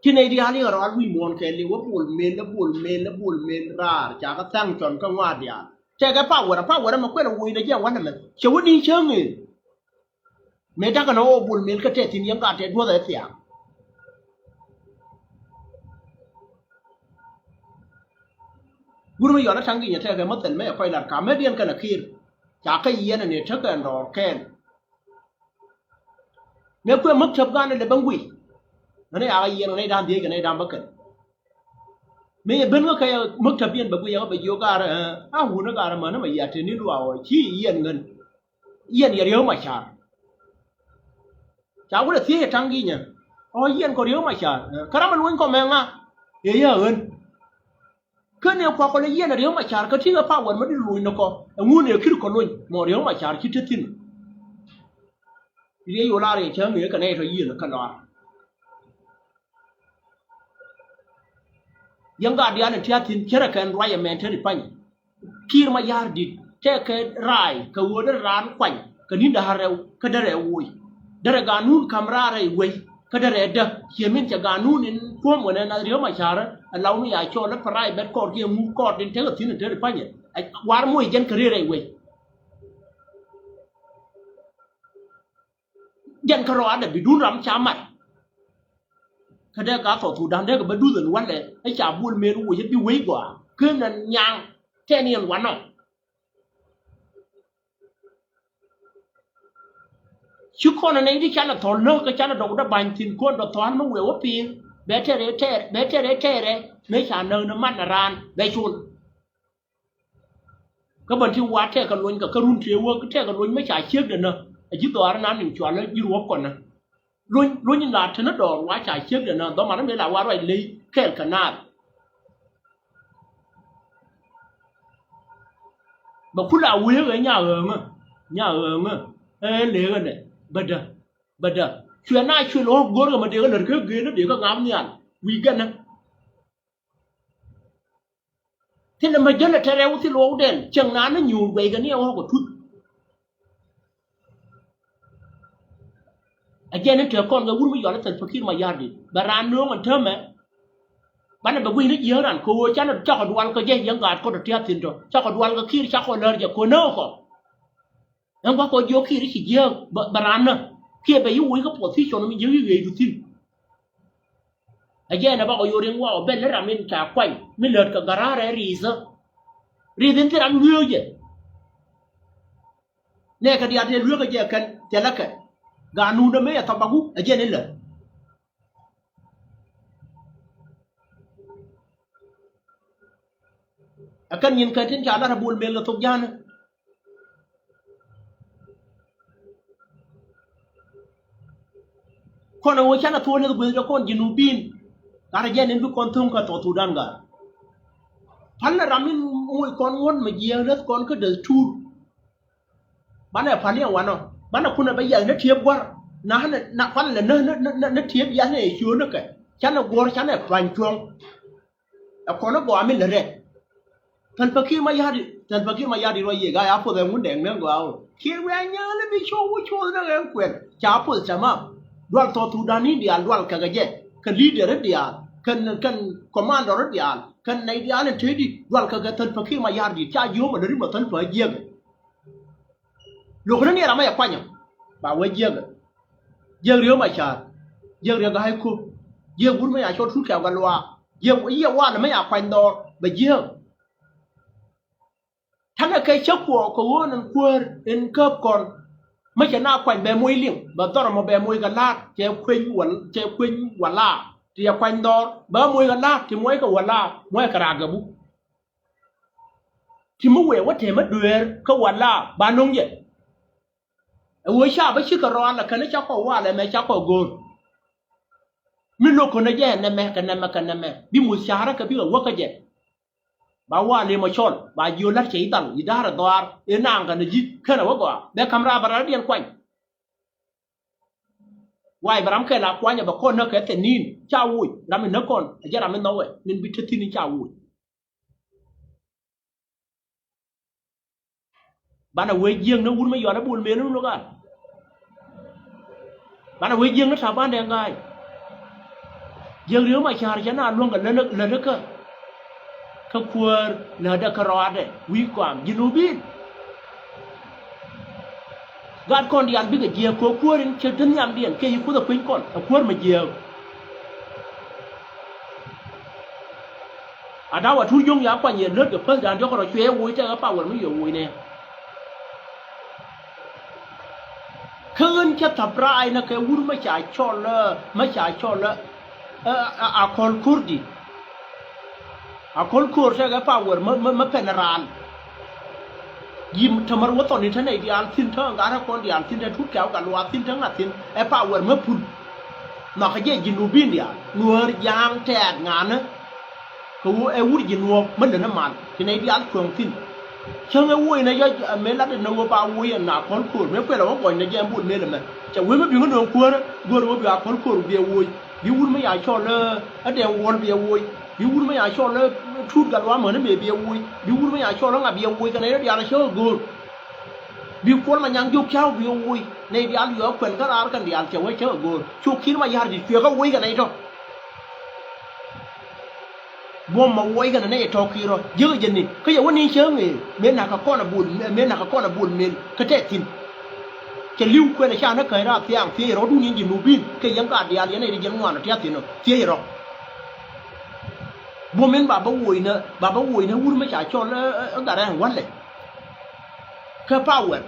ที่ในที่นี้ก็ร้อนวิมวนแค่เรียกว่าปูลเมนแล้วปูลเมนแล้วปูลเมนราจากก็ตั้งจนก็ว่าเดียแต่ก็ป้าวัวมาเพื่อนวุ้ยในเจ้าวันนั้นเชื่อว่าดีเชื่อไงเมตากันโอ้ปูลเมนก็เททิ้งยังการเททั่วแต่เสียบุรุษไม่ยอมทั้งกี่เนี่ยเท่ากันมาเต็มไม่ค่อยหลักการไม่เรียนกันนะคีรจากแค่เย็นเนี่ยเท่ากันรอแค่เนี่ยเพื่อมักชอบกันในบังวินั่นไอ้อาเย็นในด้านเดียวกันในด้านบักกันไม่เบิ้ลก็แค่มักชอบเย็นบักวิยังไปโยกอะไรหุ่นก็อะไรมันไม่อยากจะนี่รู้เอาที่เย็นเงินเย็นอย่าเรียวมาชาจากวันที่ทั้งกี่เนี่ยเย็นก็เรียวมาชาคารามันวันก็แมงอ่ะเยอะเงินคือเนี่ยพอคนเย็นเรียวมาชาก็ที่ก็ป้าวันไม่ได้รวยนะก็งูเนี่ยคิดคนรวยมอเรียวมาชาคิดทิ้งเรียอยู่ลาเรียเชิงเหนือกันในทะยีนกันนอนยังกาเดียนเทียทินเชื่อกันไรแมนเทอร์ปัญคีร์มายาร์ดิเท่ากันไรก็วัวเดร้านควันก็นิดาเร็วก็เดรวุยเดรกานูนคำราอะไรวุยก็เดรเดเขียมินจากานูนินพวกมันนั้นเรียวมาชาร์เราไม่อยากโชว์แล้วพระไรเบ็ดกอดเกี่ยมูกอดดินเท่าทินเทอร์ปัญไอ้วาร์มวยยันคดีอะไรวุยยันคารวะเด็กบิดูรำชามัดคดีการต่อถูดันเด็กไปดูถึงวันเลยไอ้จ่าบุญเมรุยันดีไว้กว่าคือนั่นยังแค่นี้วันน่ะชุกคนในที่ฉันถอนเลิกก็ฉันดอกดับบันทินคนดอกถอนมันเววปีนเบเทเรเทไม่ฉันเนินน้ำมันรานได้ชุนก็บันที่วัดแท้กันล้วนกับกระรุ่นเทียวก็แท้กันล้วนไม่ใช่เชือกเดินเนาะไอ้ยุตัวนั้นหนึ่งจวนแล้วยืดรวบก่อนนะล้วนยินดาชนะดอกว่าใช่เชือกเดินเนาะต่อมานั้นไม่ละว่าอะไรเลยแค่ขนาดบอกคุณเอาเวเลยเนี่ยเลยกันเนี่ยบัดเดช่วยหน้าช่วยล้อกูก็มาเดี๋ยวกันเลยก็เกณฑ์เดี๋ยวก็งามเนี่ยวีกันนะที่นั่นมาเยอะเลยที่เราที่ล้อเด่นจังนั้นนั่นอยู่ไปกันเนี่ยว่าก็ทุกไอ้เจ้านั่นเถอะก่อนก็วุ่นไม่ยอมแล้วแต่พอคิดมายาดิบารานน้องมันเท่าไหมบ้านนั้นแบบวิ่งนึกเยอะนั่นคือฉันน่ะเจ้าขดวันก็แย่ยังกาดก็เทียบสินจ้ะเจ้าขดวันก็ขี้เจ้าขดเลยจะคนเน่าก็ยังว่าก็โยกขี้ที่ขี้เยอะบารานเนาะขี้ไปยุ่งก็ปวดที่ชนมันเยอะยิ่งเลยดูสิไอ้เจ้าน่ะบอกว่าโยเรียงว่าเป็นแล้วรามินจากไข่ไม่เลิศกับการอะไรรีดที่เราเลือกเนี่ยคดีอาจจะเลือกก็เยอะกันจะละกันกานูนไม่อยากทำบังคับไอ้เจ้านี่แหละakan yin katin cha da bul mel to jana kono wo chana to ne do gwe kon jinu bin kara jene du kon tum ka to tu dan ga palla ramin moy kon won ma je le kon ko de tu bana pali wano bana kuna ba ya ne tieb war na palla ne tieb ya ne chu ne ka chana gor chana pan chuang kono go amin leท่านพักขี้มายาดิรอยเย่กายาพูดแต่หุ่นแดงเนื้อกูเอาเขียนแหวนเยอะเลยไปโชว์นั่งเองเกวียนจ้าพูดจะมาดวลตัวทูดานี่เดียร์ดวลกันก็เย่กันลีดเดอร์เดียร์กันคอมมานเดอร์เดียร์กันในเดียร์เนี่ยเทดีดวลกันก็ท่านพักขี้มายาดิจ้าโยมมันเรื่องมันท่านพักเย่ลูกนั้นเนี่ยเราไม่อยากไปเนี่ยบ่าวเย่เรื่องมาชาเรื่องก็ให้คุ้มบุญไม่อยากชดทุกแถวกันว่าว่าไม่อยากไปนอนไปท่านเคยเชื่อผัวเขาว่านั่นควรเอ็นเกิบก่อนไม่ใช่หน้าแขวนแบบมวยเลี้ยงแบบต้องมาแบบมวยกันลาดเจ้าควินหวนลาเจ้าแขวนดอแบบมวยกันลาดที่มวยกับหวนลามวยกระดาษกับบุที่มวยว่าเทมัดเดือดเขาหวนลาบานงเย่เอาไว้ชาไปชื่อกระรอนละคันนี้เจ้าเขาว่าอะไรไหมเจ้าเขาโกนไม่รู้คนไหนแย่นั่นแม่กันนั่นแม่บิมุชาระกับบิว่าก็แย่bawa le machon ba yola cheitan idara doar enang kan ji kana wago be kamra barar dian kwany wai baram ke la kwanya ba kon na ke tenin chawui ramen na kon ajara men nowe nin bitini chawui bana we jeng na wun ma yona bul me nu ga bana we jeng na sa ban de ngai ยังเรื่องมาชาร์จน่าล่วงกันแล้วก็เขาควรเนื้อเด็กรอดวิความยินูบินการคนเดียนบิกเจียวควรเรื่องเชิดยามเดียนแค่ยุคตะพิงก่อนควรมาเจียวอาดาวทุยงยาปัญญาเลือดกับเพื่อนกันยกเราช่วยวุ้ยจะป่าวันไม่อยู่วุ้ยเนี่ยคืนแค่ทับรายนะแค่วุ้นไม่จ่ายช่อละไม่จ่ายช่อละอาคนคูร์ดีอาคนคูร์ใช่ไหมป่าวันไม่เป็นรานยิมทำมาว่าตอนนี้ท่านไอ้ดิอันสินเท่าการถ้าคนดิอันสินได้ทุกแก้วกันว่าสินทั้งนั้นสินไอ้ป่าวันไม่พูดนักเยี่ยยินูบินเดียนัวยางแทกงานนะกูไอ้วุ้ยยินัวมันเดินน้ำมันที่ในดิอันเครื่องสินเชิงไอ้วุ้ยนะยังเมลัดเดินนัวป่าวุ้ยหนาคนคูร์ไม่เป็นหรอกก่อนในยังบุญเมลัดมันจะวุ้ยไม่เป็นคนหนุ่มคูร์กูรู้ว่าคนคูร์เบียวุ้ยวิวุ้นไม่อยากชอบเลยไอ้เดี๋ยววนเบียวุ้ยวิวุ้นไม่อยากชอบเลยชุดกันว่าเหมือนนั่นเบียวุ้ยวิวุ้นไม่อยากชอบแล้วไงเบียวุ้ยกันในเดี๋ยวเราเชื่อกูวิวุ้นมันยังยุบเช้าเบียวุ้ยในเดี๋ยวเหลือเพื่อนก็รักกันเดี๋ยวจะไว้เชื่อกูชุกคิดว่ายาดิเฟียก็วุ้ยกันในจ้ะบ่มมาวุ้ยกันในทอคีรอเยอะจังนี่ก็อย่างวันนี้เชื่อไงเมนหนักก้อนบุญเมนหนักก้อนบุญเมนก็เจ๊ทินจะลิ้วเพื่อนชาตินักเคยรักเสียงเสียเราดูยิงยินนูบินก็ยังกาดเดียร์ในเรื่องงานเทียบสินเสียหรอกบ่เมนบาวุ้ยนะวุ้นไม่จ่ายชนก็ได้วันเลยแค่ป้าวัน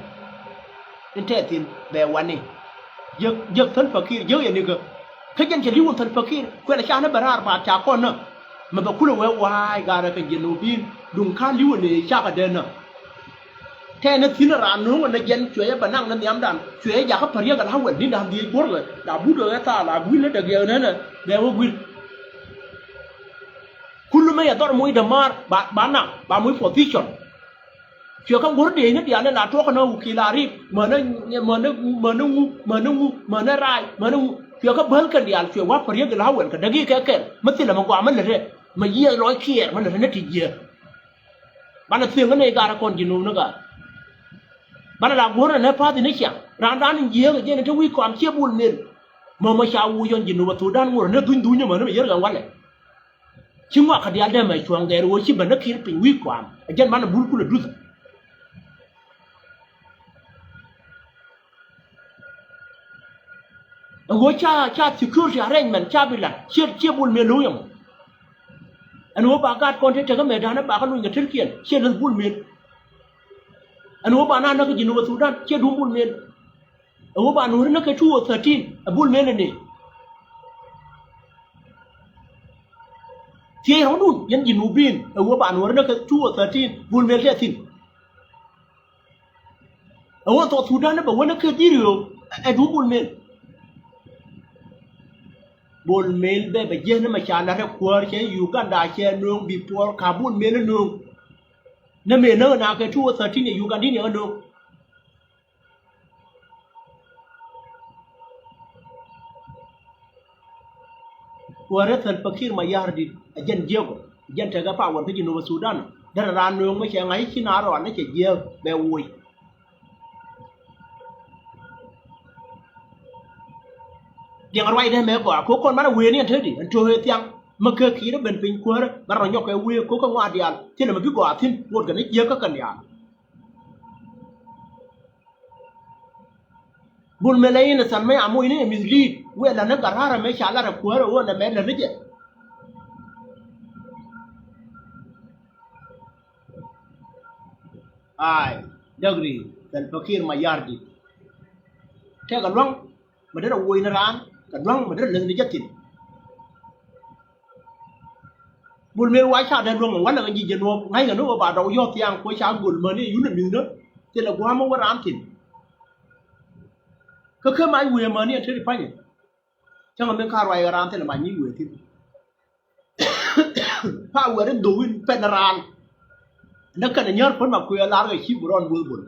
เป็นเทศทินแบบวันนี้เยอะทันฟักกี้เยอะอย่างนี้ก็แค่ยังจะลิ้วทันฟักกี้เพื่อนชาตินักบาราบาจากคนนะมันบอกคุณว่าวายการกันยินนูบินดุงข้าลิ้วนี่ชากันเดินนะแค่นั้นที่นรานนู้นในเย็นช่วยไปนั่งนั่นยามดันช่วยอยากให้พเรียกันทั้งวันนี้ดำดีกว่าเลยดาบุตรเลยตาดาบุญแล้วเด็กเยอะนั่นน่ะแบบว่าบุญคุณรู้ไหมตอนมวยดมาร์บ้านน่ะบ้านมวยโพธิชนช่วยข้างบนเดียร์เนี่ยนั่นน่ะตัวกันเอากีฬารีเหมือนไรเหมือนช่วยข้างเบิ้ลกันเดียร์ช่วยว่าพเรียกันทั้งวันกันเด็กแก่มันสิละมันกว่ามันเลยมันเยี่ยร้อยเขียมันเลยนั่นทีเยี่ยบ้านน่ะเสียงกันในการคนยินูนึกอ่ะบ้านเราหัวเราเนี่ยพาที่นี่เชียงร้านเยอะเนี่ยถ้าวิความเชี่ยบุญเนี่ยมาชาววุ้ยยินวัตถุด้านหัวเนี่ยดุนเนี่ยมันไม่เยอะกันวันเลยชิงว่าขยันได้ไหมช่วงเดียวชิบันนักขีดเป็นวิความอาจารย์มันบุญคุณเลยดูสิหัวชาสิคือชาเร่งมันชาบิลันเชี่ยบุญเมียรู้ยังอันหัวปากาดก่อนที่จะก็ไม่ได้นะปากาดนุ่งกับเทลเกียนเชี่ยเรื่องบุญเมียอันหัวบ้านนั้นก็ยินวัตถุด้านเชี่ยดูบุญเมียอันหัวบ้านนู้นนั่นก็ชั่ว13บุญเมียนี่เที่ยวนู้นยันยินูบินอันหัวบ้านนู้นนั่นก็ชั่ว13บุญเมียเที่ยทิ้งอันหัวตัวสุดานนั่นบอกว่านั่นคือที่เดียวไอ้ดูบุญเมียแบบเย็นนั่นมาชานะถ้าควรเชี่ยอยู่กันได้เชี่ยนุ่งบีบปวดขาบุญเมียนั่นนุ่งนั่นเมียนั่นน่ะก็ชั่ว13เนี่ยอยู่กันที่เนี่ยนุ่งว่าเรื่องพักขี้มายาร์ดียันเจียวยันเทกับป่าวันที่จินโนวสุดานดาราหนุ่งไม่ใช่ไงขี้นาร้อนนั่นเจียวแบบวุ้ยยังอะไรได้ไหมก่อนเขาคนมันเวนี่เท่ดิอันโจเฮตียงมันเคยขี้แล้วเป็นปิงกัวร์มันรอนยกไอ้เวเขาก็ว่าเดียนที่นั่นมันก็กว่าทิ้งปวดกันนี่เยอะก็กันยานบุญเมลัยนี่สันไม่อามุยนี่มิสลีดเวลานั้นการหาไม่ชาลาระกัวร์ว่านั่นแม่นั่นนี่เจ้ไอ้เด็กดีแต่พักขี้มายาร์ดีแค่กันว่างมันได้เราวุ้ยนร้านกันว่างมันได้เรื่องนี้จะติดบุญเมลไว้ชาเดินรวมของวันนั้นก็ยิงจนรวมให้กันนู้นว่าเรายอดที่ยังคุยชาบุญเมื่อนี่อยู่นั่นมีเนอะที่เราว่ามันว่าร้านติดก็คือไม้วุ้ยเมื่อนี่ที่ได้ไปเนี่ยช่างมันเป็นข้าวไรร้านที่เราไม่มีวุ้ยที่ผ้าวุ้ยนั้นดูวินเป็นร้านนักการเงินคนมาคุยร้านก็ชิบร้อนวุ้ยบุญ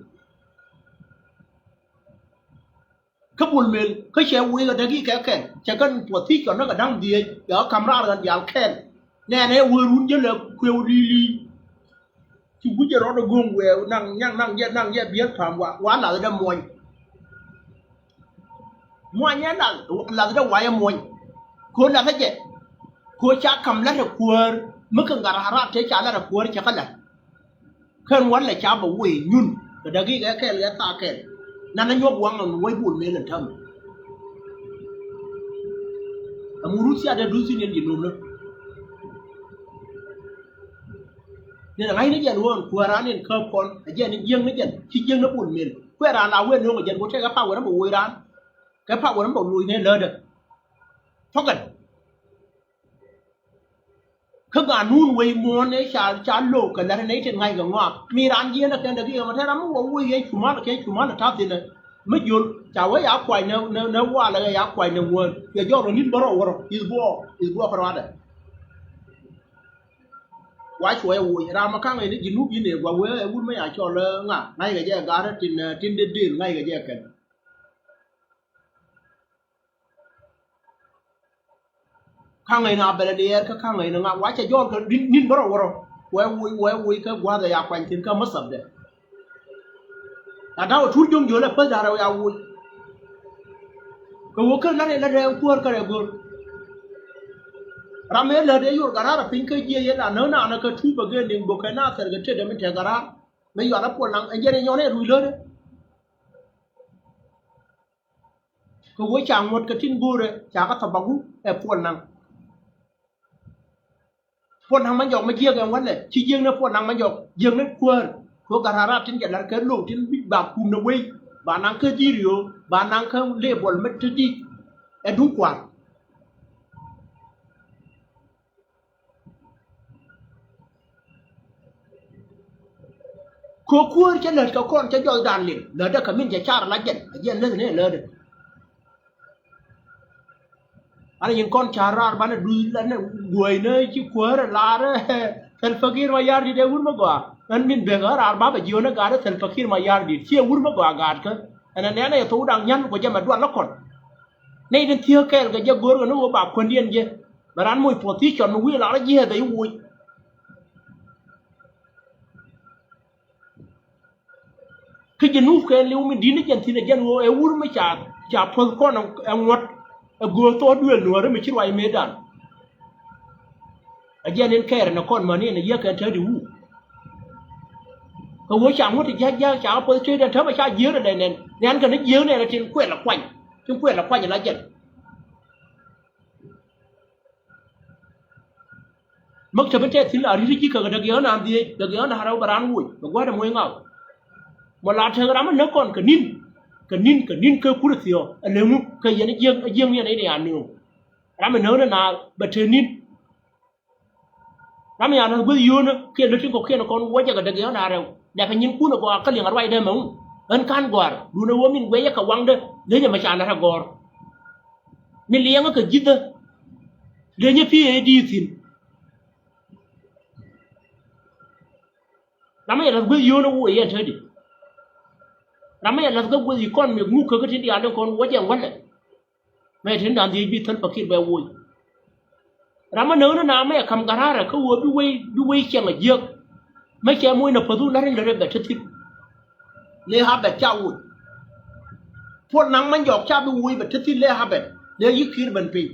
ขบุญเมลเขาเชื่อวุ้ยกันได้กี่แก่จะกันปวดที่ก่อนนั่งกันดังเดียเดี๋ยวคำร่ากันยาวแค่แน่ๆวุ้ยรุ่นเยอะเลยคุยดีที่กูจะร้องกงเวลนั่งแย่เบี้ยถามว่าวันหลังจะมวยเนี้ยหลังจะไหวมวยคนหลังจะเจ็บ ko cha kam la da kuwar mukan gar harat te cha la da kuwar cha kala kan walla cha ba we nyun da dagi ga kai ya ta kai nan na yob wang an wai bul me lan tam amurusia da dusi ne dinu no ne ngai ne jan won kuwara ne ka kon aje ne jeng ne jan chi jeng na bul me ko ra la we no ma jan ko te ga pa wa na bo we ran cái pháp của nó bảo lùi nên lơ được thoát gần khắc gà nun quay muốn ấy chả lộ cái là này trên ngay gần ngoa mi ran gì nó cái đó kia mà thế lắm muốn quay cái chủ má là tháp thì này mới dồn chả với áo quầy nó qua là cái áo quầy nó nguồn giờ do rồi nít baro rồi is bo phải đấy quái chuối ui ra mà các ngày nó chỉ núp gì này qua quế vui mấy cho lơ ngà ngay cái gì gà đó trên đền ngay cái gì cái khang ngày nào bela dia ka khang ngày nào ngã quá chạy gió cái nín baro rồi quay vui cái qua đời áo quanh trên cái mất sập đấy à đâu chút chung giữa là phải ra rồi áo vui cái cái là đều cuốn cái đều cuốn ramai là đấy rồi gara là pin cái gì vậy là nó nào nó cái thu bờ cái đỉnh bộ cái nào sẽ cái chuyện đấy mình thấy gara mấy giờ nó cuốn lăng anh ấy nhon này rùi lớn đấy cái chàng một cái tin bùa đấy chàng cái thằng băng em cuốn lăng phun hàng mang dọc mà chia cái vấn này chỉ riêng nó phun hàng mang dọc riêng nó quên có cả ra trên cái là cái lỗ trên bị bạc cùng nó quay bà năng cơ chi riu bà năng không lệ bổn mất chứ đi em đúng quản có quên cái lời các con cái do đàn liền lời đó cả mình chỉ cha là chuyện chuyện lên này lời đấy anh những con chả ra bạn đuôi lên đuôi nơi chứ quơ là lá đó thành fakir mà yar đi đây uống mà qua anh mình về ở ra bà jiu nó gà đó thành fakir mà yar đi chia uống mà qua gà cơ anh này thú đang nhăn của cha mà đoan nó còn này đến thiêu cái giờ gөр cái nó bảo quân điên chứ mà anh mùi phổ tí chọn mùi là nó gì đấy mùi cái gì nút cái liu mình đi nó chân thì là chân ngô uống mà chả phơi con ông ngọt gua to duel no re mi chirwa medan aje nen kere na kon mani ne ye kan tadi wu ko wo chang wo ti ja cha po che den thama cha yeu ne nen kan ne yeu ne tin kwet la kwany la jen mak ta bete tin la ri ki ka da ge na di da ge na haraw baran wu ko gwa da moy ngaw mo la the ram ne kon ka nin cơ cú được thiểu nếu mu cái gì nó riêng như này để ăn nhiều làm mình nấu là bật trên nin làm mình ăn nó bây giờ nó khi nó trên nó con quay cho cái đó nào rồi để cái nhìn cú nó qua cái liền ở ngoài đây mà anh can qua đủ nó mình quay cái quăng đó để cho mà chán nó ra gò mình liang cái gì đó để như phía đi thì làm mình ăn bây giờ nó quay anh thấy đi ramai là cái gì con mình ngu cái thiên địa con quá chẳng vấn này mẹ thiên đàn gì bị thân bạc kia về vui ramai nấu nó nào mẹ cầm gara là cứ bị quay chẳng là giật mấy cái mũi nó phải thu nát lên để chết thịt lê ha bẹt trao vui phun nắngมันหยอกชาbị vui bẹt chết thịt lê ha bẹt lêยึดขี้bên pin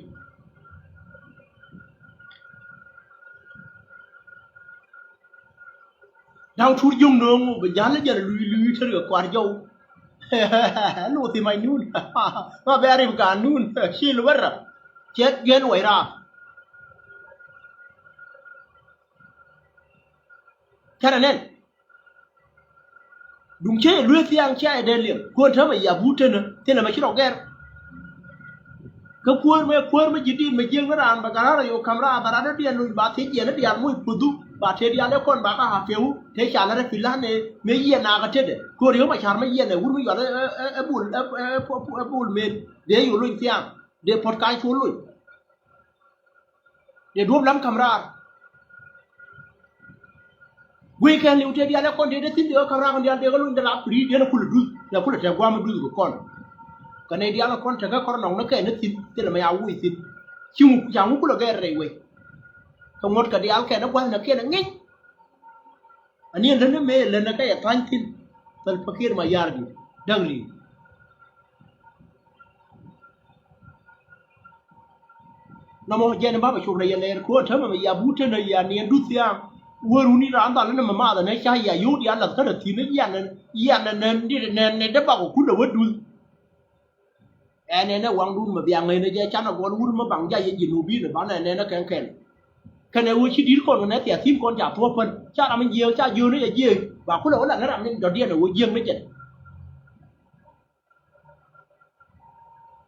đau thút dung nương bây giờ lấy giờ lùi theo được quả dâu lu thì mày nun mà bé đi cả nun chi lu ra chết gen vậy ra cho nên đúng chứ lùi thiang chạy đến liền quân thế mày giờ vút trên nữa thế là mày chỉ đọc gen cái quân mới chỉ đi mày riêng nó làm mà cái đó là yêu camera mà nó đi ăn lùi bà thế gì nó đi ăn mũi phụ bà thế đi ăn nó con bà cả hạt phiếu thế chả là cái phim lan này mấy gì nào cái chết đấy cô nếu mà chả mấy gì này uống mấy giọt bùn mền đểอยู่lùi thiang để podcast xuống lùi để đuốc lắm camera weekend liu thế đi ăn nó con để tin được camera con đi ăn để cái lùi để làm free để nó kul theo qua mới đuôi của con cái này đi ăn nó con chẳng có con nòng nó kệ nó tin thế là mày áo uy tin chung chẳng cũng là cái này vậy không một cái đi áo kệ nó qua nó kia nó nghe anh em lần nữa lần nữa cái thanh tin tal fakir mà yar đi đăng đi na mo jen ba ba shukra yene ko ta ma ya bute na ya ne dutia woru ni ran da na ma da ne sha ya yu ya la ka da ti ne ya ne ne da ba ko ku da wadu ene na wang dun ma biang ne je cha na gon wur ma bang ja yin nu bi ne ba ne na ken ken kana wo chi dir kon na tia tim kon ja thua pen cha na mình nhiều cha dư nó ya dư ba ku lo la na ram ni do dia na wo yeng ne chen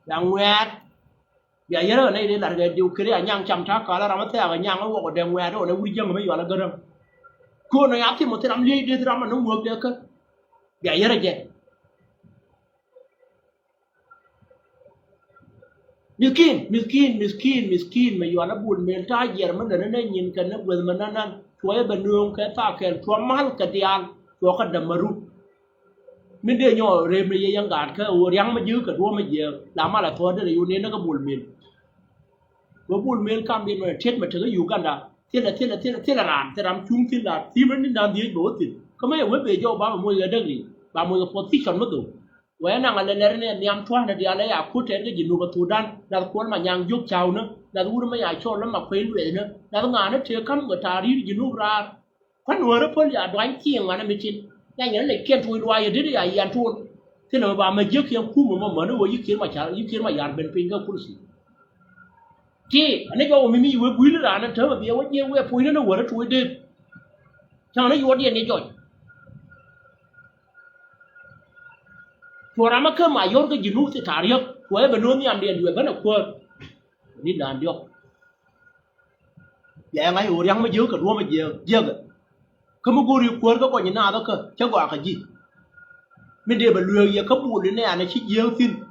yang wet ya yero ne de la de du kre anyang cham tha ka la ram ta ga nyang wo ko de wet ro ne wur yeng me yo la garam ko no ya ti mo te ram li de ram no mo de ka ya yero je miskin mà yo na bun men ta yer man na nyin kan na bul man nan toy ba nung ka ta ken to mal ka dial to ka da maru min de nyo re me yang ga ka o yang ma yu ka do ma ye la ma la to de yu ne na ka bul men kam din ma chet ma ta yu kan da thiên là ran te ram chung thiên là tim ni dan di do tin ka ma we be jo ba mo ye da ni ba mo position ma do vậy năng là lên này niệm thoa là đi lấy à cút thế cái gì nụ bát thủ đan là cuốn mà nhang dục chào nữa là uống mấy ai cho lắm mà phê luyện nữa là ngà nó chơi cắm người ta đi gì nụ ra phát nụ nó phơi à đoán chieng mà nó mới chín nhà nhớ lại kiên thui đoài rồi đấy à yên thôn thế nào bà mà dứt khiêm khu mà mở nó vừa dứt khiêm mà chả dứt khiêm mà yàn bên pin cái khu gì chị anh ấy cho mình mới vừa quý nó ra nó thở mà bây giờ vừa phui nó vừa nó thui đi chẳng nó vừa đi này rồi Tuara maka mayor ke jinu ti tariok, kuai benoni ambian dua bana kuat, ni dan diok. Ya ngai orang ma jeu ke dua ma jeu ke. Kamu guri kuat ke kau nyina ada ke, cakap apa ji? Mende belua ya kamu ni ane si jeu tin.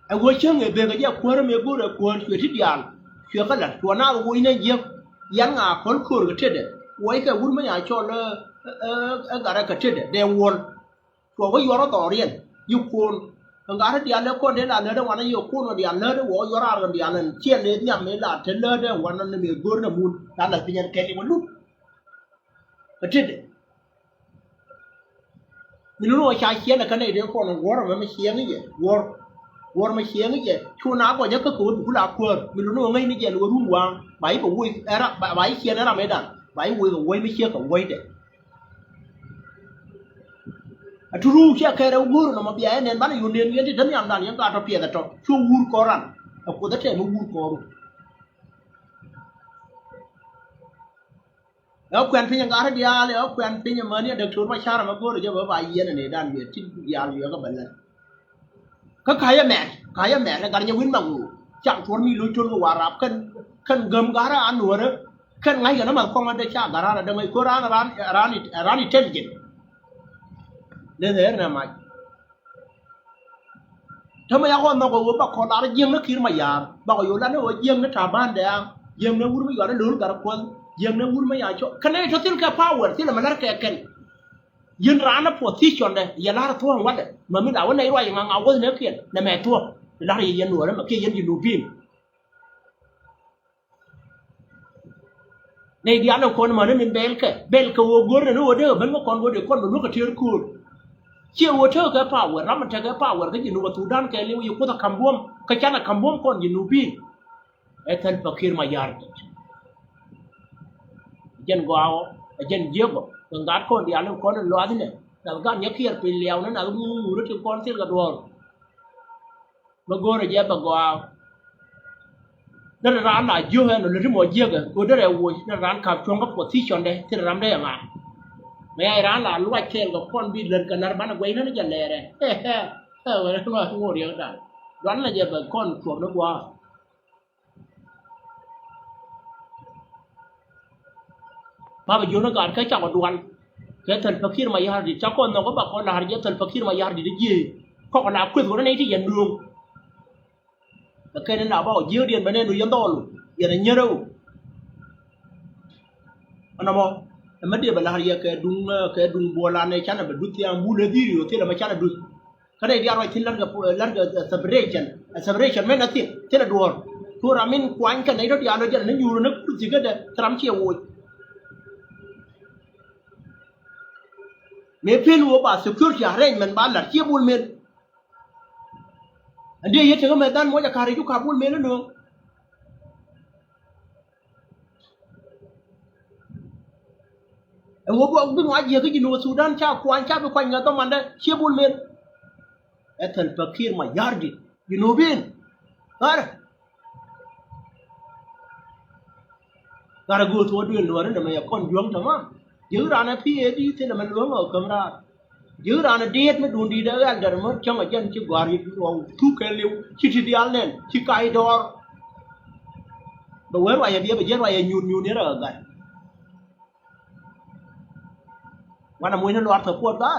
Aku ceng ebe ke dia kuat me guri kuat kuat ti dial, kuat ke lah. Tuana aku ini jeu, yang ngakol kur ke tede. Kuai ke guri mana cakap le, agak ke tede, dia won. Ko yo ro to rien yu kun nga ra dia le ko de la le de wana yo kun no dia le de wo yo ra ga dia le chien le nyam me la te le de wana ne me gor na mun ta la pinyan ke ni lu ka ti de mi no cha chien na ka ne de ko no wo ra me chien ni je wo me chien ni je chu na ko nya ka ku la ko mi no ngai ni je lu ru wang bai ko wi era bai chien ra me dan bai wi ko wi me chien ko wi de Aturu kia kere uguru na mabia ene bana yunden yende dami amdan yang kata pia dato chu ur koran aku date no ur koru ya kwen pinya ngara dia le ya kwen pinya mani da tur ma shara ma goro je ba yene ne dan ye tin ya yo ga balla ka kaya me na garnya win mangu chang tur mi lu tur warap kan gam gara anwara kan ngai ga na ma ko ma da cha gara da ngai ko ran intelligent nên thế là mày thằng mày con nó có bà con đã riêng nó khi mà già bà có yếu là nó riêng nó trả ban để ăn riêng nó uống mấy gọi nó lớn cả quân riêng nó uống mấy ai cho cái này cho tiền cái power thì là mình đã cái riêng ra nó position này giờ là thua hàng quát đấy mà mình đào này rồi mà ngáo cái này kia là mẹ thua là thì riêng nữa mà kia riêng gì đủ pin này đi ăn nó con mà nó mình bel cái vô gối này nó vô đây bên có con vô đây con mình lúc cái thiêu cool chia wo thơ cái power ramมันcái power cái gì nu batu dan cái liu yuko ta kambuam cái chana kambuam kon gì nu bin etan fakir mayar jen gao jen jego ngat kon dia lu kon lo adine na ga nya khier pe lew na ngu ru ti kon tir ga do ba go re je ba gao na ran na yo he no le mo je ga ko de wo na ran ka chong ka position de ti ram de nga mấy ai rán là lúc anh kêu gặp con bị lần cần bán quay nó chả lè này vậy nó mà ngồi điều đó đoán là giờ bà con chuột nó qua ba bây giờ nó gạt cái chảo đoàn cái thần fakir mà yar đi cháu con nó có bà con là thần fakir mà yar đi cái gì không còn nào quyết của nó này thì dần đường cái này nào bảo dưa điền bên đây nó yếm to luôn giờ này nhớ đâu anh nào mà dia balahariya ke dung bola ne chana be dutia mule diri o tela ma chana dus kada dia roi tin larga separation men atin tela duor to ramin kwan kan nei do dia no jana ne yuru ne ku jiga de tram che wo me pen wo ba security arrangement ba la che bul men ande yete ga medan mo ja kare ju ka bul men no wo bo bi ngwa je ke jinu Sudan cha kwan cha be kwan ga to mande chebul men etal fakir ma yardi jinubin gara go to duen nuare da me kon juang tamam jeu rana pi e di te man luang ở kamra jeu rana diet me dundi da al dar mo chong a jan chi gwari o tu ke liu chi ti dial nen chi kai dor ba wer wa ya dia ba jer wa ya nyun ni ra ga wana mo ina lo arta ko da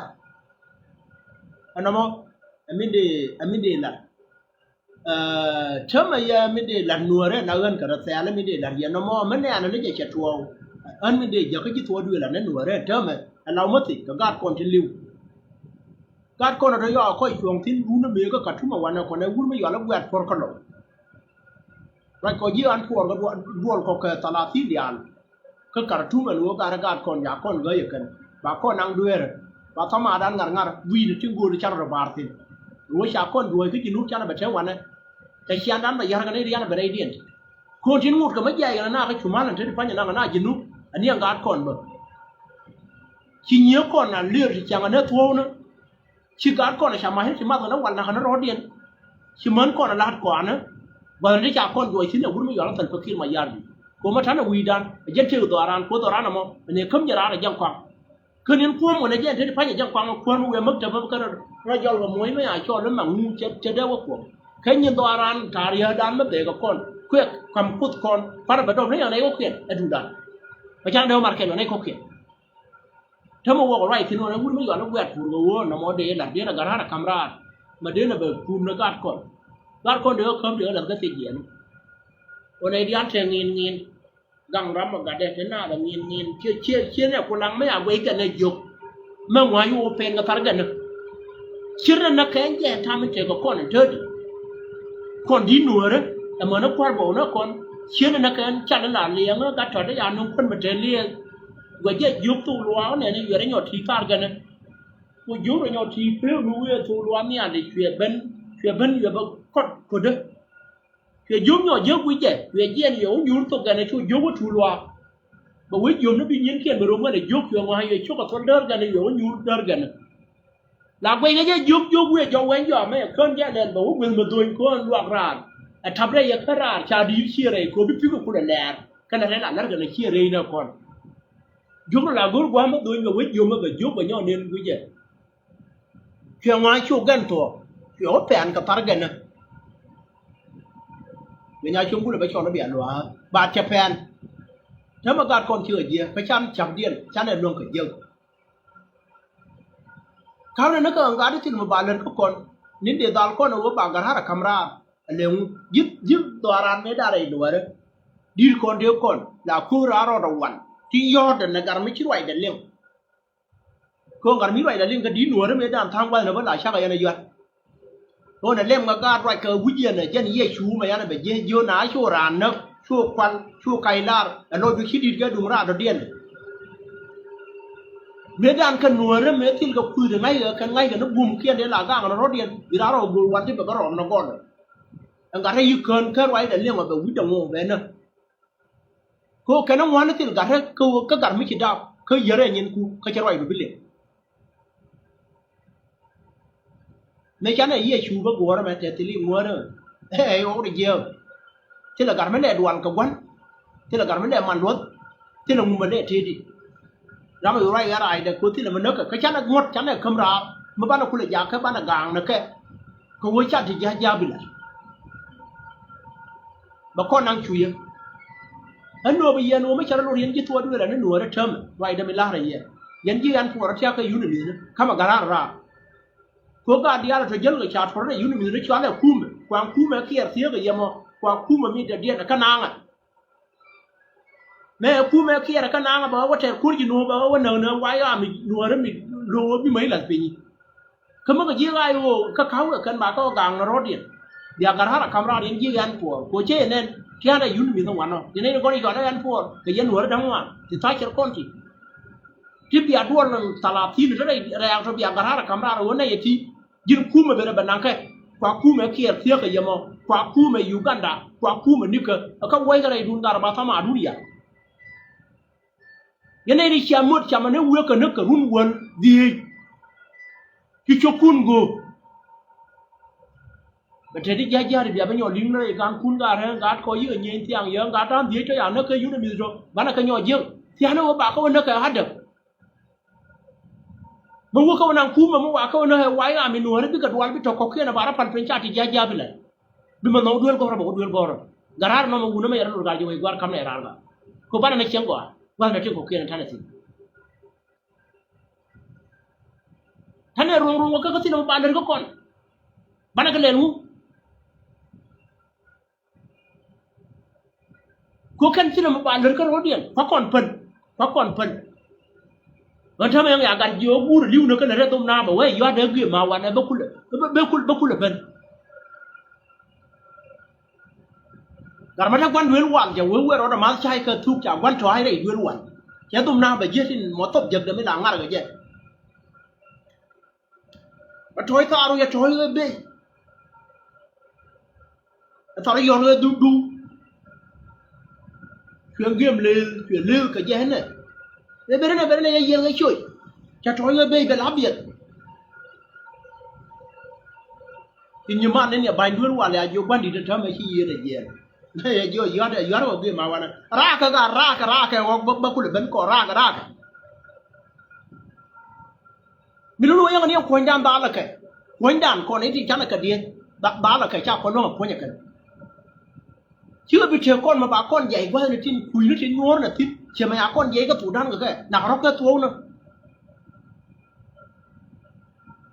anamo aminde la chama ya mide lan nuare na gan kara sala mide lan ya no mo mane ana ne je chatwo an mide je ka ji to du la ne nuare chama ala mati ka gat kon tin liu gat kon da yo ko chuong tin du na me ka katuma wana ko na gur me yo la gwat for ko lo ra ko ji an for ga duol ko ka talati dial ka kartuma lo ga gat kon ya kon ga ye kan ba ko nang duere ba thama dan ngar wi ni tingo ri char bar tin wo sha kon duoi ki nu chana ba te wana ta sian dan ba yar ga ne riana ba dai dien ko tin ngut ka ma jai ga na ka chuma nan te pa nya na jinu ani ang gat kon ba chi nye kon na lir chi changa na tuo na chi gat kon na chama he chi ma na wan na ka na ro dien chi man kon na lat kon na ba ri cha kon duoi tin na gur mi yo la tan fakir ma yar ni ko ma tan wi dan jen te do aran ko do ran mo ne kam nya ra jang kwang kenin kuom wona jen te pa nya jang kwang ko we mak ta ba ka ra jol wa moy me a cho le mang mu che de wa ko ke nyin do aran tar ya dan ma de ga kon kwe kam put kon para ba do ne ya ne ko kien adu dan ba chang de mar ke no ne ko kien ta mo wo right no na gur me yo na wet pur go wo na mo de la de na ga ra kamra ma de na ba kum na gat kon de kam de la ga se jen wona dian te ngin gang ram ga de te na da ngin che ne ko lang me a we ka ne jok ma wa yu pen ga tar ga na chirna na kan je ta me te ko kon de kon di nuore e mo na kwar bo na kon chirna na kan chan na liang ga to de ya no kon ma te liang ga je juk tu lwa ne ne yere nyot ti tar ga na ko yu ro nyot ti pe lu ye tu lwa mi a de chwe ben ye ba ko de ke juk nyot je ku je we je ni yo yu to ga ne chu yu tu lwa ba we yu no bi nyen ken be ro ma de juk yo ma ye chu ko to der ga ne yo yu der ga na là quay cái giúp quay cho quay cho mấy con gia đình bảo mình một tuổi con luộc ra thắp đây cái ra cha đi chia này cô biết phía của cô là cái này là nó gọi là chia đây nào con giúp là gối quá mất tuổi mà quýt vô mà phải giúp vào nhau nên cái gì chuyện ngoài chỗ gần tuổi chỗ bèn cái tar gần này người nhà chúng cũng là phải cho nó biển rồi bà chập bèn nếu mà gạt con chưa gì phải chăm chăm điện chăm này luôn phải dừng kalau nak angkat itu cuma baler ke kon, ni dia dal kon aku bagar hara kamera, leung jip tuaran ni dari luar, dir kon dia kon, la kuraro rawan, tiyo dan negara mesti ruai dan leung, ko negara mesti ruai dan leung ke di luar medan thangwal nak bela siapa yang najuat, ko nak leung agak ruai ke hujan ni, jadi ye shu macam mana beje, jo na shu ranak, shu kwan, shu kailar, lalu bukit dia dumra ada dia. Medan kan nuare metil ka kuide ngai ga no bum kien de la ga no rodien iraro bul wati ba rom no gon angare yukon ka wai da le ma ba wi da mo be na ko kana wana til ga ko ka gar mi kida ko yere nyin ku ka charwai bi le me kana ye chu ba gora ma te tili nuare e o de je til ga gar me le duan ka gwan til ga gar me le man rot til mu ma le te di Rama yurai gara ida kuti na menaka kacana ngot cana kamera mabana kule jaka bana gang nake ko wocha ti jabila ba ko nang chuya anno bi yano ma chara lor yanji to dura ne nuara tam wai da milara ye yanji yan fora ta ka yunu ne kama garara ko ga diala to jelga cha fora yunu ne chwa na kume kwa kume kier tiye ga yamo kwa kume mi da dia ka nanga mẹ cú mẹ kia là cái nào mà bảo có thể cú gì nữa bảo có nở quay ra mình nửa đó mình lùa bị mấy lần gì không có cái gì ai vô cái khâu ở căn bà có gang nó rót điện dia gara ra camera điện gì ăn của chế nên kia là yun mình không ăn đâu cho nên nó có đi gọi nó ăn của cái dân nửa đó đúng không thì thay cho con chị tiếp bia đua là tala thi nữa đây ra cho bia gara ra camera rồi này thì dân cú mà bên bên năng cái qua cú mẹ kia thiệt cái gì mà qua cú mẹ Uganda qua cú mẹ Niger ở các quay cái này đun gara bà tham ăn đuổi yana ri chamot chamane wuya ka nak run wal di ki chokun go batedi jajar biya banyo lingna kan kun ga ran ga ko yi nyen tiang yang ga tan di to ya nak yu mi ro bana ka nyo jeng ti hano ba ka nak ka hadda mo wo ka nan kuma mo wa ka na wai ga mi no ri ka dwal bi to ko ke na bara pan pen chati jaja bi la bi ma no duel ko ra ba duel ko garar no mo guna ma yara ga ji gwar kam na yara ga ko bana na chen go wa na tin ko ke na tanati tane rong ka tin mo ba der ko kon bana ka lenu ko kan tin mo ba der ko rodien fa kon penวันทำไมยังอยากกันโยบูรลิ้วนึกกันอะไรต้มน้ำบอกว่าย้อนเดินกี่มาวันนั้นบุกคุลเป็นการมาทักวันเวลวันจะเวลเราจะมาใช้ก็ทุกจากวันถอยได้เวลวันแค่ต้มน้ำไปเยอะที่หมอตบเยอะเดี๋ยวไม่ด่างอะไรกันเยอะมาถอยตาเราอย่าถอยเลยเบ้ตอนนี้ย้อนเลยดูเครื่องเกี่ยมเลยเครื่องเลี้ยวกันเยอะเนี่ยberene ya yel choy cha toyo be be labiet inyuma ne ya bandur wala ya jo bandi de tama chi yene je ne ya jo yaro be ma wana raka ba kul ben ko raka milu yang ne ko ndan da la kai ko ndan ko ne ti chana ka die da la kai cha ko no ko nya kan chưa bị chơi con mà bà con dạy qua là tin quỳ nó tin nuốt là tin chỉ mà nhà con dạy cái thủ đan cái nào nó cái thua nữa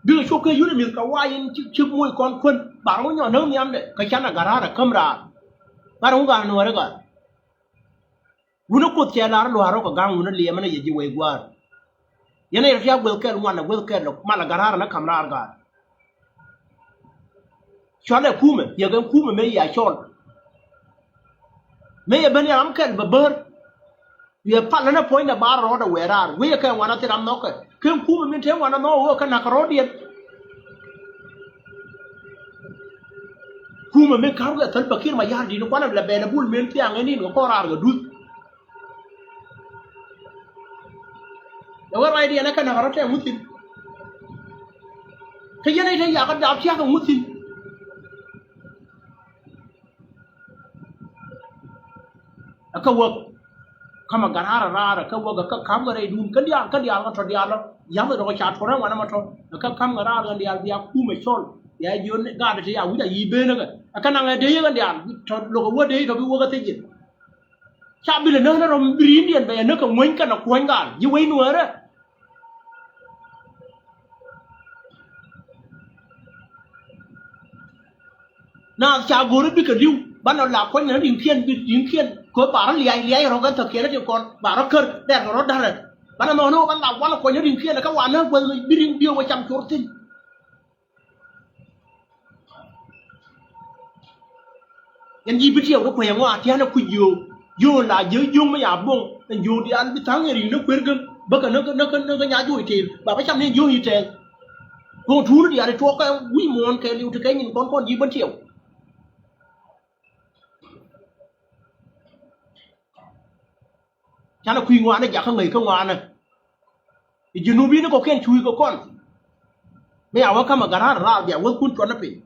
đưa cho cái dưới mình cái quay chưa môi con khuôn bà nó nhỏ nớm nhắm đấy cái chắn là gara là cơm ra bà nó gà nuốt đấy cả nó cột chè lá nó haro cái gang nó liềm nó gì vậy qua vậy này ra welker mà là gara nó cơm ra cả cho nên cú mình giờ cái cú mình mới giải cho mấy em bên làm cái bờ vì phát lên nó phơi là bar rồi đó về ra vì cái quan thì làm nó cái khu mình thấy quan nó cái nạc rồi điện khu mình khảo cái thân bậc kia mà giờ đi nó quan là bè là bull mình thấy anh ấy nó có ra rồi đút rồi cái này cái nạc rồi cái mút tin cái này thấy giờ cái đạp xe cái mút tin ka wak kama garara rara ka waga ka kam gare dun ka dial ka to dial yam do chat fora wana ma to ka kam garara ga dial biya ku me chol ya jon ga da ya wuda yi be na ga ka na ga de ga dial to lo ko wode to bi waga te jin cha bi le na rom brin dien be na ka ngwen ka na kwen ga yi we nu ara na cha gore bi ka diu ban la ko na din kien ko bara liai ro ga to kera ti kon bara ker der ro dare bana no ban la wala ko din kien ka wana ko birin dio wa cham chortin yan yi bitiyo ko yang wa ti ana ku yo la yo ma ya bong yo di an bi tang ri no kwer gam ba ka no nya ju ti ba ba cham ne yo yi te ko thu no di ari to ka wi mon ke liu te ke nin kon yi ban tiyo chana quy ngoan này giả không người không ngoan này thì Junubi nó có khen chui có con mấy áo cái mà gara ra giả quân quân cho nó bị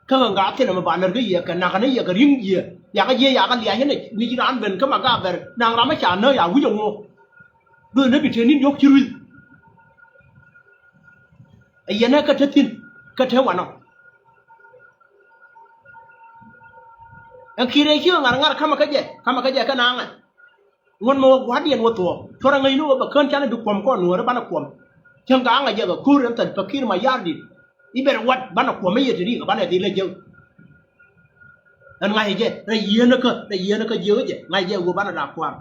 cái người gạt thế là mà bạn là cái gì cái nào cái này cái riêng gì giả cái gì giả cái gì này như chỉ ăn bên cái mà gạt về nàng làm mấy chả nơi giả quý trọng ngô rồi nó bị thế nên dốc chui ấy giờ này cái thế tin cái thế ngoan nào khi đấy chưa ngã kama cái gì cái nàng này ngon mồ quá điên quá tuổi cho rằng người nu bậc cơn chán được quầm con nửa đó bán quầm chẳng cả ngày giờ bậc cua đến tận bậc khi mà gia đình đi bên quật bán quầm mấy giờ thì đi ở bán này thì lên chưa anh ngày gì đây yên nó cơ dữ chứ ngày giờ của bán là quầm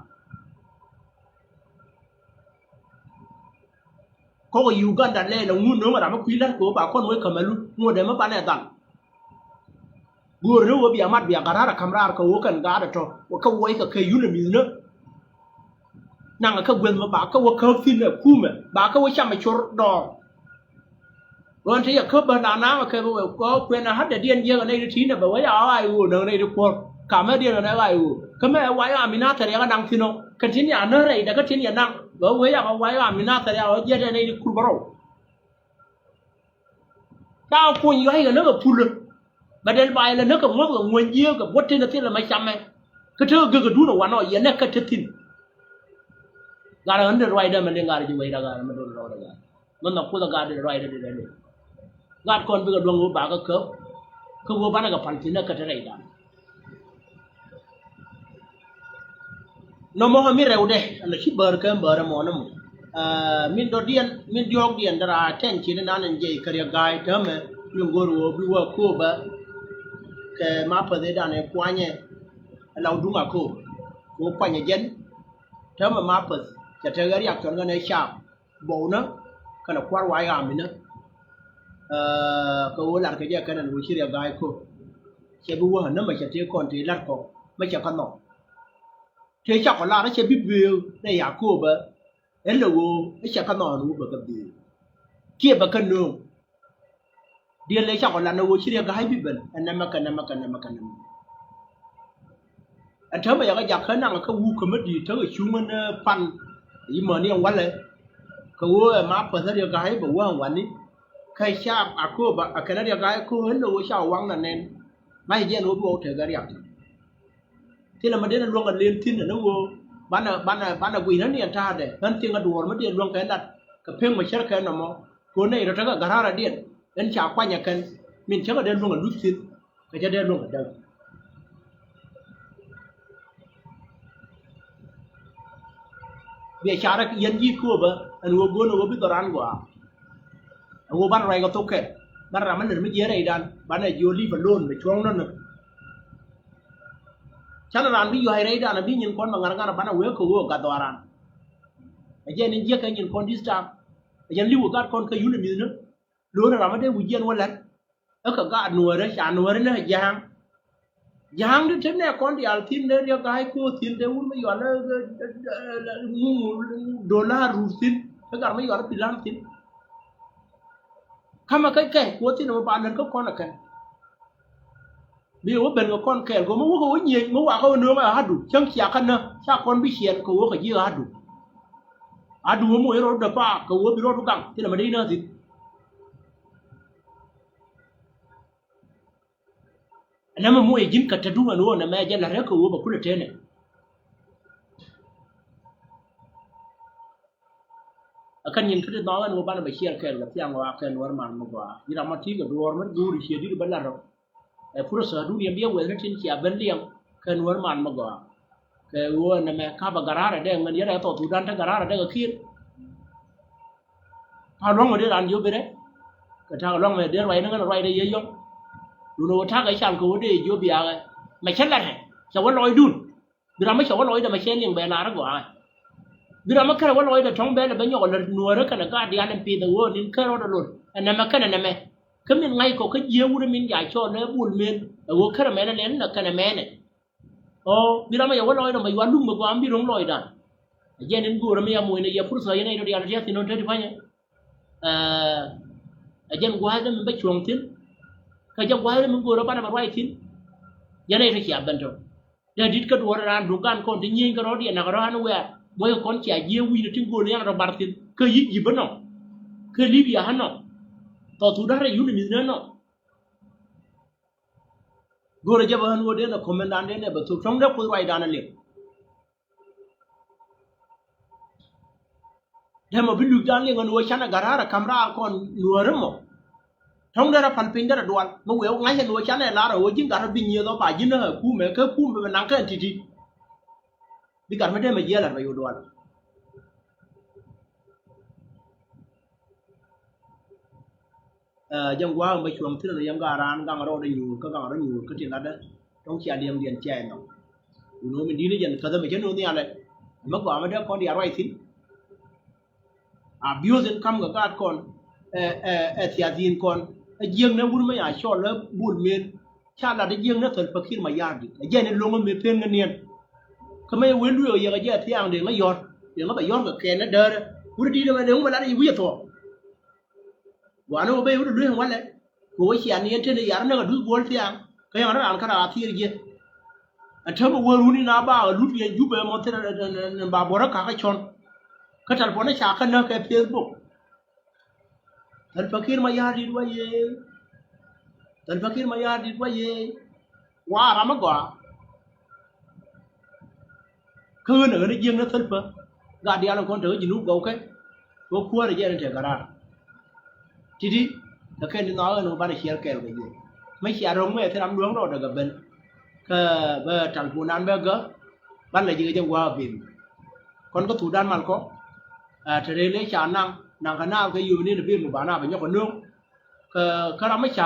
có cái Uganda lên là ngun nữa mà làm quý lắm của bà con mới cầm luôn mua để mà bán này tặng bùa rượu ở bìa mặt bìa gara là camera có vô cần gara cho và có quay cái cây yun mình nữa nàng là cái quyền mà bà có vô khớp phim là khu mà bà có vô chăm mà chốt đỏ rồi thấy là khớp bên nào mà cái có quyền là hát để điên dương ở đây thì là bởi vì ai u nơi đây được qua cả mấy điên ở đây ai u cái mấy quái à mình nát thì nó đang xin không kan tin ya na rai daga tin ya nan ba wai ya ba wai ya mina ta ya je da ne kurbaro ta ko yi ga na ga pul ba del ba la na ka mo ga ngwen ye ga botte na tin la mai chamme ka ta ga du no wa no ya na ka tin gara under rider man ngar ji wai daga ma do ro daga man na ko da ga de rider de ne ga kon bi ga dong ba ga ko wo ba na ga pan tin na ka ta rai da no mo mi rewde ana ci bar kan bar mo nam min do dian min diog dian dara ten ci na nan je kariya gai tame ñu ngoro bi wa ko ba ke ma pa de da ne kwanye law du ma ko kwanye jen tame ma paจะเธอก็อยากจนกันในชาบโบนะขณะคว้าไว้อามินะก็ว่าหลังจากนี้กันนั้นวิชิเรียกายก็เชื่อบัวนั่นไม่ใช่เที่ยวก่อนที่ลัดก็ไม่ใช่กันหนอเที่ยวชาบคนละนั่นเชื่อบิบวิวในอยากกู้แบบเอ็นลูไม่ใช่กันหนอรู้แบบกับดีเกี่ยวกับกันนู่นเดี๋ยวเลยชาบคนละนั่นวิชิเรียกายบิบเป็นอันนั้นมากันอันเธอไม่อยากขนาดเขาวูเขาไม่ดีเธอก็ชูมันปั่นอีเหมือนนี่วันเลยเขาว่ามาเปิดเรื่องการบอกว่าวันนี้ใครชาบอาคูบอาคณะเรื่องการคูเห็นเราชาววังนั่นเองไม่เย็นรู้ว่าเธอก็เรียกที่เรามาเดินลงกันเรียนที่นั่นนะว่าบ้านกุยนั่นเนี่ยท่าเด็กนั่นที่กันดูว่ามันเดินลงกันดัดกับเพ่งมาเชื่อกันนะมั้งคนนี้เราทั้งกันการเดินเดินชาวกว้างอย่างกันมินเชื่อกันเดินลงกันลุกขึ้นก็จะเดินลงกันเดินเบียชาระยันยี่คู่บ่อันวัวกูนวัวบิดร้านกว่าวัวบ้านไรก็ตกแค่บ้านเรามันเหลือไม่เยอะเลยดันบ้านไหนโยลีบัลลูนไปช่วงนั้นน่ะฉันร้านพี่อยู่ไฮไรดันพี่ยินคนบางงานบ้านเราเวกวัวกัดตัวร้านไอ้เจ้านี่เยอะแค่ยินคนดิสตาร์ไอ้ยันลิวกัดคนเคยอยู่ในมือนึกรู้นะเราไม่ได้วิ่งยันวันละแล้วก็กัดหนัวเลยชาหนัวเลยนะยังที่ฉันเนี่ยคนที่อัลทินเนี่ยเรียกไอ้กูทินเดี๋ยวไม่ยอมเลยดอลลาร์รูสินถ้าเกิดไม่ยอมพิลานทินข้ามาใกล้ๆกูทินมาปานนั้นก็คนละกันเดี๋ยวว่าเป็นกับคนแก่กูมั่วเขาเยี่ยมมั่วเขาเนื้อมาหาดูช่างเสียกันนะชาคนพิเศษกูว่าเขาเยี่ยหาดูว่ามั่วรถเดือดป้ากูว่าเป็นรถทุกกังที่เราไม่ได้เนื้อสินั่นมันมวยยินกัดจะดูมันว่านะแม่ยันละเรื่องกูบอกคุณเทนเนี่ยอาการยินขึ้นน้องกันว่าบ้านไปเชียร์แข่งกับที่อังวาแข่งวันมันมากกว่ายี่รามาที่กับดูวันมันดูดิเชียร์ดีบ้านเราผู้รักษาดูเรียนเบี้ยเวลาที่เชียร์เป็นเลี้ยงแข่งวันมันมากกว่าแข่งวันนั่นแม่ข้าบการาอะไรเงินเยอะเลยต่อทุดันทั้งการาอะไรก็คิดพาร้องมาได้ร้านเยอะไปเลยก็ถ้าร้องมาเดือนไรนั่งกันไรได้เยอะดูโน้ตถ้าไอ้ช่างเขาได้ยูบีอะไรไม่ใช่ละไงชาวลอยดุนเดี๋ยวไม่ชาวลอยแต่ไม่ใช่เลี้ยงเบลาหรอกว่าเดี๋ยวไม่แค่ว่าลอยแต่ท้องเบลเป็นอย่างนั้นนัวแล้วกันก็ดีอันนั้นปีแต่ว่านี่แค่รอดลุ้นอันนั้นไม่แค่นั้นไหมคือมันไงก็แค่เยี่ยวมันมีใหญ่ชอบเนื้อบุญมันว่าแค่แม่นั่นเองนะแค่แม่เนี่ยโอ้เดี๋ยวไม่ชาวลอยแต่ไม่ว่าลุ่มแบบว่ามีร้องลอยได้ยันนั้นกูเราไม่ยอมมวยเนี่ยผู้ชายเนี่ยเราเดี๋ยวเราจะสินนท์ได้ที่ไหนยันกูให้มันไปช่วงทิ้งเขาจะว่าเลยมึงกูเราบ้านมาไว้ทิ้งยันไอ้ที่เขียนบันทึกเดี๋ยวดิดก็ดูร้านดูการคนที่ยิงก็รอเดียนนักร้านเว้ยเมื่อคนเสียเยี่ยวินทิ้งกูเนี่ยเราบาดทิ้งเคยยิบบ้านเนาะเคยลิบยาหันเนาะต่อทุนอะไรอยู่ในมือเนาะกูเราจะบ้านวัวเดียนคอมเมนต์อันเดียนเนี่ยแบบทุกช่องเด็กพูดไว้ด้านนั้นเลยเดี๋ยวมาพิลุกด้านเลี้ยงกันวัวฉันการาระคำราคนนัวร์มั้งท้องเดือดพันปีเดือดดวนมาเวลง่ายเห็นว่าฉันเนี่ยลาเราจริงการบินเยอะต่อไปยินนะคู่แม่ก็คู่เป็นนังแค่ทีดิการไม่ได้มาเยอะหรอกไปอยู่ดวนยังว่าไม่ช่วงที่เรายังการานกังเราได้อยู่ก็กังเราอยู่ก็ที่นั่นนะต้องเชียร์เลี้ยงแจ้งเนาะอยู่โน้มมันดีนี่ยันก็จะไม่ใช่โน้มนี่อะไรเมื่อก่อนไม่ได้คนเดียวอะไรทิ้งบิวเซนคำกับการคนที่อาดินคนยังเนี่ยวุ้นไม่อยากชอบแล้วบุญเมียนชาติเราได้ยังเนี่ยเถิดพักขึ้นมายากดิยังเนี่ยลงมันมีเพื่อนกันเนี่ยเขาไม่เว้นด้วยยังไงเยอะที่อ่างเดียงไม่ย้อนเดี๋ยวก็ไปย้อนกับแกนั่นเด้อวุ้นดีเลยเดี๋ยวมันอะไรวิ่งต่อวันนั้นไปวุ้นด้วยวันเลยกูว่าเชียร์เนี่ยที่เนี่ยยาร์เนี่ยก็ดูบอลที่อ่างก็ยังนั่งอ่านขนาดที่เยอะ อันเธอมาเวรุนี่นาบ้าลุดเรียนยุบไปมอนเตอร์บาบอรักขาชนก็จัดพอในฉากกันนะแกเฟซบุ๊กท่านฟักคีร์มายาดีด้วยเย่ท่านฟักคีร์มายาดีด้วยเย่ว่าอะไรมากกว่าคือเนื้อในยิงนั่นสิปะกาเดียร์คนเถอะจินุกเอาแค่ตัวขั้วอะไรเงี้ยนั่นเถอะการ์ทีนี้ถ้าแค่นี้น้อยหนูบ้านเชียร์แกเลยไม่เชียร์รงไม่ที่ทำดวงเราเด็กเป็นก็เบอร์ทางผู้นั้นเบอร์ก็บ้านเลยยืนจังว่าบินคนก็ถูกด้านมันก็ทะเลเลี้ยชานังกันหน้าก็อยู่นี่นะบินหมู่บ้านหน้าเป็นยกคนนู้นก็เราไม่ชา